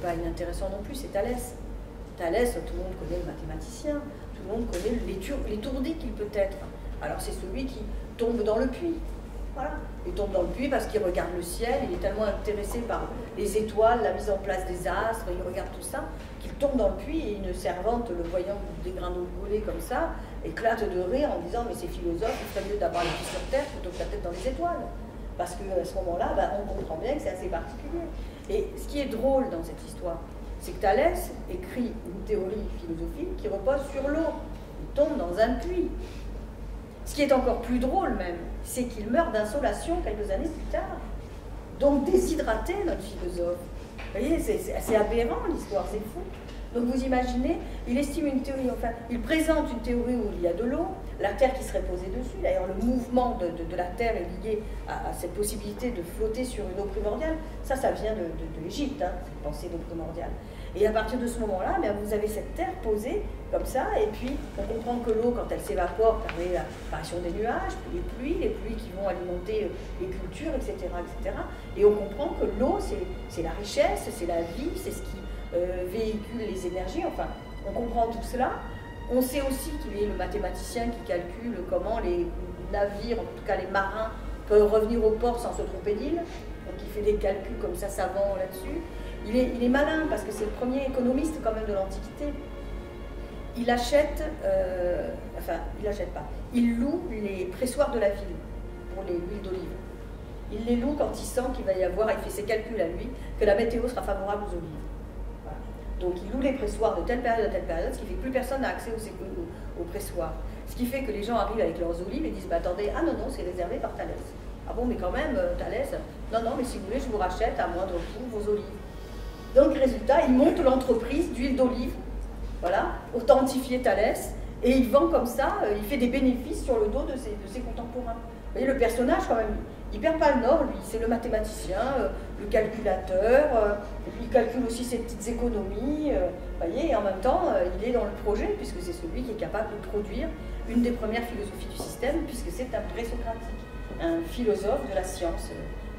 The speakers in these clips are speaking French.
pas inintéressant non plus, c'est Thalès. Thalès, tout le monde connaît le mathématicien, tout le monde connaît l'étourdi qu'il peut être. Alors c'est celui qui tombe dans le puits. Voilà. Il tombe dans le puits parce qu'il regarde le ciel, il est tellement intéressé par les étoiles, la mise en place des astres, il regarde tout ça, qu'il tombe dans le puits et une servante, le voyant dégringoler comme ça, éclate de rire en disant « mais ces philosophes, il ferait mieux d'avoir les pieds sur terre plutôt que la tête dans les étoiles ». Parce qu'à ce moment-là, ben, on comprend bien que c'est assez particulier. Et ce qui est drôle dans cette histoire, c'est que Thalès écrit une théorie philosophique qui repose sur l'eau. Il tombe dans un puits. Ce qui est encore plus drôle même, c'est qu'il meurt d'insolation quelques années plus tard. Donc déshydraté, notre philosophe. Vous voyez, c'est aberrant l'histoire, c'est fou. Donc vous imaginez, il estime une théorie, enfin, il présente une théorie où il y a de l'eau, la Terre qui serait posée dessus. D'ailleurs, le mouvement de la Terre est lié à cette possibilité de flotter sur une eau primordiale. Ça vient de l'Égypte, hein, cette pensée d'eau primordiale. Et à partir de ce moment-là, vous avez cette Terre posée comme ça, et puis on comprend que l'eau, quand elle s'évapore, permet l'apparition des nuages, puis les pluies qui vont alimenter les cultures, etc., etc. Et on comprend que l'eau, c'est la richesse, c'est la vie, c'est ce qui véhicule les énergies. Enfin, on comprend tout cela. On sait aussi qu'il est le mathématicien qui calcule comment les navires, en tout cas les marins, peuvent revenir au port sans se tromper d'île. Donc il fait des calculs comme ça savants là-dessus. Il est malin parce que c'est le premier économiste quand même de l'Antiquité. Il achète, il achète pas, il loue les pressoirs de la ville pour l'huile d'olive. Il les loue quand il sent qu'il va y avoir, il fait ses calculs à lui, que la météo sera favorable aux olives. Voilà. Donc il loue les pressoirs de telle période à telle période, ce qui fait que plus personne n'a accès aux pressoirs. Ce qui fait que les gens arrivent avec leurs olives et disent bah, attendez, ah non, non, c'est réservé par Thalès. Ah bon, mais quand même, Thalès, non, non, mais si vous voulez, je vous rachète à moindre coût vos olives. Donc, résultat, il monte l'entreprise d'huile d'olive, voilà, authentifié Thalès, et il vend comme ça, il fait des bénéfices sur le dos de ses contemporains. Vous voyez, le personnage, quand même, il ne perd pas le nord, lui, c'est le mathématicien, le calculateur, il calcule aussi ses petites économies, vous voyez, et en même temps, il est dans le projet, puisque c'est celui qui est capable de produire une des premières philosophies du système, puisque c'est un présocratique, un philosophe de la science,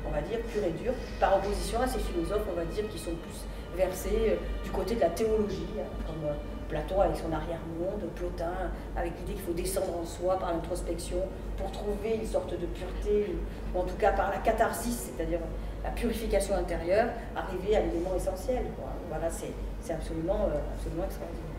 on va dire, pur et dur, par opposition à ces philosophes, on va dire, qui sont plus versés du côté de la théologie, comme Platon avec son arrière-monde, Plotin avec l'idée qu'il faut descendre en soi par l'introspection pour trouver une sorte de pureté, ou en tout cas par la catharsis, c'est-à-dire la purification intérieure, arriver à l'élément essentiel. Voilà, c'est absolument extraordinaire.